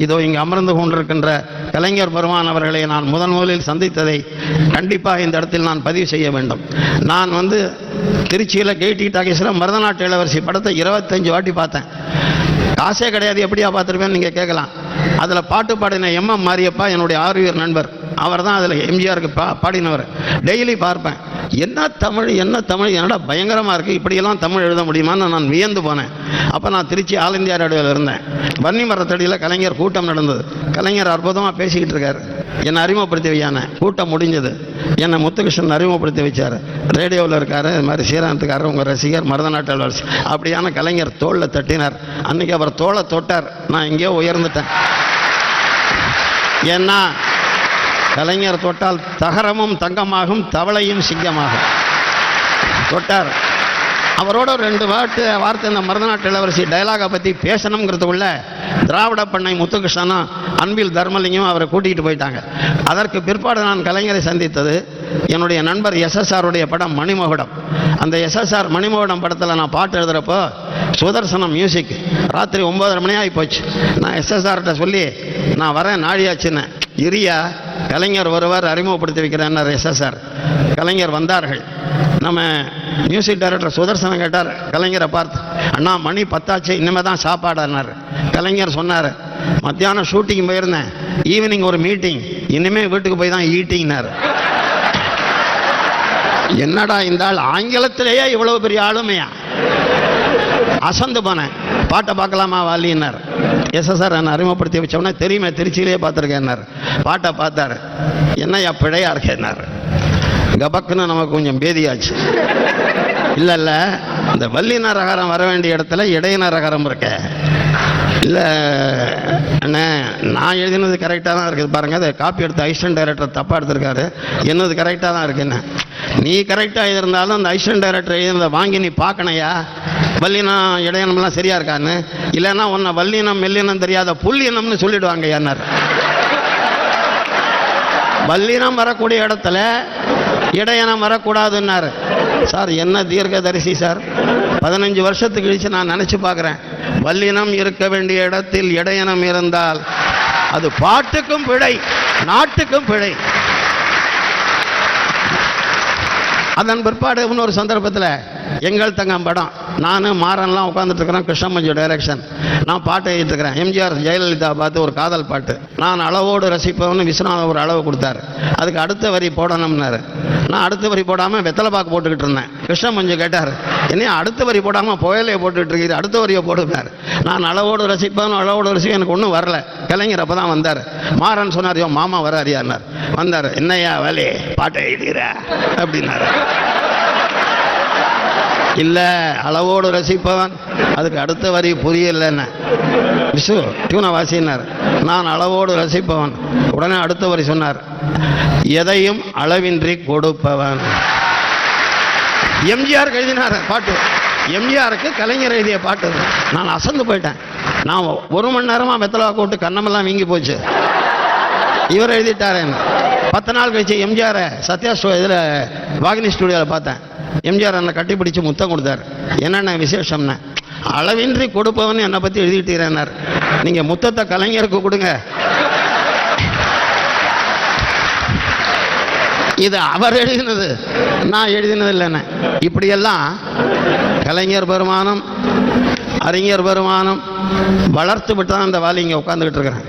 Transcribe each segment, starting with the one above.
இதோ இங்கு அமர்ந்து கொண்டிருக்கின்ற கலைஞர் பெருமான் அவர்களை நான் முதலில் சந்தித்ததை கண்டிப்பாக இந்த இடத்தில் நான் பதிவு செய்ய வேண்டும். நான் திருச்சியில் கேடி டாக்கீஸில் மருதநாட்டு இளவரசி படத்தை 25 வாட்டி பார்த்தேன். காசே கிடையாது, எப்படியா பார்த்துருப்பேன்னு நீங்கள் கேட்கலாம். அதில் பாட்டு பாடின MM மாரியப்பா என்னுடைய ஆர்வியர் நண்பர், அவர் தான் அதில் எம்ஜிஆருக்கு பாடினவர். டெய்லி பார்ப்பேன். என்ன தமிழ் என்னடா பயங்கரமாக இருக்குது, இப்படியெல்லாம் தமிழ் எழுத முடியுமான்னு நான் வியந்து போனேன். அப்போ நான் திருச்சி ஆல் இந்தியா ரேடியோவில் இருந்தேன். வன்னி மரத்தடியில் கலைஞர் கூட்டம் நடந்தது. கலைஞர் அற்புதமாக பேசிக்கிட்டு இருக்கார். என்னை அறிமுகப்படுத்தி வையான கூட்டம் முடிஞ்சது. என்னை முத்துகிருஷ்ணன் அறிமுகப்படுத்தி வச்சார். ரேடியோவில் இருக்கார், இது மாதிரி ஸ்ரீராமத்துக்காரர் உங்கள் ரசிகர் மருதநாட்டு இளவரசி அப்படியான கலைஞர் தோளில் தட்டினார். அன்றைக்கி அவர் தோளை தொட்டார். நான் எங்கேயோ உயர்ந்துட்டேன். ஏன்னா கலைஞர் தொட்டால் தகரமும் தங்கமாகும், தவளையும் சிங்கமாகும். தொட்டார். அவரோட 2 வார்த்தை இந்த மருதநாட்டு இளவரசி டயலாகை பற்றி பேசணுங்கிறதுக்குள்ள திராவிட பண்ணை முத்துகிருஷ்ணனும் அன்பில் தர்மலிங்கம் அவரை கூட்டிகிட்டு போயிட்டாங்க. அதற்கு பிற்பாடு நான் கலைஞரை சந்தித்தது என்னுடைய நண்பர் SSR படம் மணிமகுடம். அந்த SSR மணிமகுடம் படத்தில் நான் பாட்டு எழுதுகிறப்போ சுதர்சனம் மியூசிக் ராத்திரி 9:30 மணி ஆகி போச்சு. நான் SSRகிட்ட சொல்லி நான் வரேன் நாழியாச்சுன்னு. இரியா கலைஞர் ஒருவர் அறிமுகப்படுத்தி வைக்கிறேன்னார் SSR. கலைஞர் வந்தார்கள். நம்ம மியூசிக் டைரக்டர் சுதர்சனம் கேட்டார் கலைஞரை பார்த்து, அண்ணா மணி 10 ஆச்சு, இனிமேல் தான் சாப்பாடுனார். கலைஞர் சொன்னார், மத்தியானம் ஷூட்டிங் போயிருந்தேன், ஈவினிங் ஒரு மீட்டிங், இனிமேல் வீட்டுக்கு போய் தான் ஈட்டிங்னார். என்னடா இந்த ஆள் ஆங்கிலத்திலேயே இவ்வளவு பெரிய ஆளுமையா? அசந்து போனேன். பாட்டை பார்க்கலாமா வாலின்னார். SSR நான் அறிமுகப்படுத்தி வச்சோன்னா தெரியுமே திருச்சியிலே பார்த்துருக்கேன்னார். பாட்டை பார்த்தார். என்னையா பிழையா இருக்கேன்னார். கபக்குன்னு நமக்கு கொஞ்சம் பேதியாச்சு. இல்லை இந்த வல்லின ரகரம் வர வேண்டிய இடத்துல இடையின ரகரம் இருக்க. இல்லை அண்ணே நான் எழுதினது கரெக்டாக தான் இருக்குது பாருங்கள், அதை காப்பி எடுத்து அசிஸ்டன்ட் டைரக்டர் தப்பாக எடுத்திருக்காரு, என்னது கரெக்டாக தான் இருக்குன்னு. நீ கரெக்டாக எழுதியிருந்தாலும் அந்த அசிஸ்டன்ட் டைரக்டர் எழுதினதை வாங்கி நீ பார்க்கணையா, வல்லினம் இடையினம்லாம் சரியா இருக்கான்னு. இல்லைன்னா உன்னை வல்லினம் மெல்லினம் தெரியாத புல்லினம்னு சொல்லிடுவாங்க யார். வல்லினம் வரக்கூடிய இடத்துல இடையனம் வரக்கூடாதுன்னாரு. சார் என்ன தீர்க்கதரிசி சார், 15 வருஷத்துக்கு கழிச்சு நான் நினச்சி பார்க்குறேன். வல்லினம் இருக்க வேண்டிய இடத்தில் இடையனம் இருந்தால் அது பாட்டுக்கும் பிழை, நாட்டுக்கும் பிழை. அதன் பிற்பாடு இன்னொரு சந்தர்ப்பத்தில் எங்கள் தங்கம் படம், நான் மாறன்லாம் உட்காந்துட்டு இருக்கிறேன், கிருஷ்ணமஞ்சு டைரக்ஷன், நான் பாட்டு எழுதிட்டு இருக்கிறேன். எம்ஜிஆர் ஜெயலலிதா பார்த்து ஒரு காதல் பாட்டு, நான் அளவோடு ரசிப்பவன்னு விஸ்வநாதன் ஒரு அளவு கொடுத்தாரு. அதுக்கு அடுத்த வரி போடணும்னாரு. நான் அடுத்த வரி போடாமல் வெத்தலை பாக்கு போட்டுக்கிட்டு இருந்தேன். கிருஷ்ணமஞ்சு கேட்டார், என்னையா அடுத்த வரி போடாமல் புயலையை போட்டுக்கிட்டு இருக்கிறீர், அடுத்த வரியை போடுனார். நான் அளவோடு ரசிப்பவன் அளவோடு ரசிக்க எனக்கு ஒன்றும் வரல. கலைஞர் அப்போ தான் வந்தார். மாறன் சொன்னார், யோ மாமா வராரியார். வந்தார், என்னையா வேலையே பாட்டை எழுதுகிற அப்படின்னாரு. இல்லை அளவோடு ரசிப்பவன், அதுக்கு அடுத்த வரி புரியலன்னு. விசு டியூனை வாசினார். நான் அளவோடு ரசிப்பவன். உடனே அடுத்த வரி சொன்னார், எதையும் அளவின்றி கொடுப்பவன். எம்ஜிஆர் எழுதினார் பாட்டு, எம்ஜிஆருக்கு கலைஞர் எழுதிய பாட்டு. நான் அசந்து போயிட்டேன். நான் 1 மணி நேரமாக வெத்தலை கூட்டு கண்ணமெல்லாம் வீங்கி போச்சு. இவர் எழுதிட்டார். 10 நாள் கழிச்சு எம்ஜிஆரை சத்யா இதில் வாகினி ஸ்டுடியோவில் பார்த்தேன். எம்ஜிஆர் என்னை கட்டிப்பிடிச்சு முத்தம் கொடுத்தார். என்னென்ன விசேஷம்னா, அளவின்றி கொடுப்பவன் என்னை பற்றி எழுதிட்டீரன்னார். நீங்கள் முத்தத்தை கலைஞருக்கு கொடுங்க, இது அவர் எழுதினது, நான் எழுதினது இல்லைன்னு. இப்படியெல்லாம் கலைஞர் பெருமானம் அறிஞர் பெருமானம் வளர்த்து விட்டு தான் இந்த வாலி இங்கே உட்கார்ந்துக்கிட்டு இருக்கிறேன்.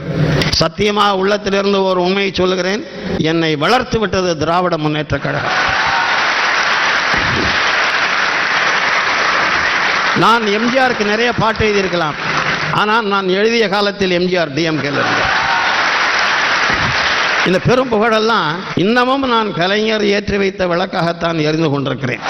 சத்தியமாக உள்ளத்திலிருந்து ஒரு உண்மையை சொல்லுகிறேன், என்னை வளர்த்து விட்டது திராவிட முன்னேற்ற கழகம். நான் எம்ஜிஆருக்கு நிறைய பாட்டு எழுதியிருக்கலாம், ஆனால் நான் எழுதிய காலத்தில் எம்ஜிஆர் டிஎம்கேல இருந்தார். இந்த பெரும் புகழெல்லாம் இன்னமும் நான் கலைஞர் ஏற்றி வைத்த விளக்காகத்தான் எரிந்து கொண்டிருக்கிறேன்.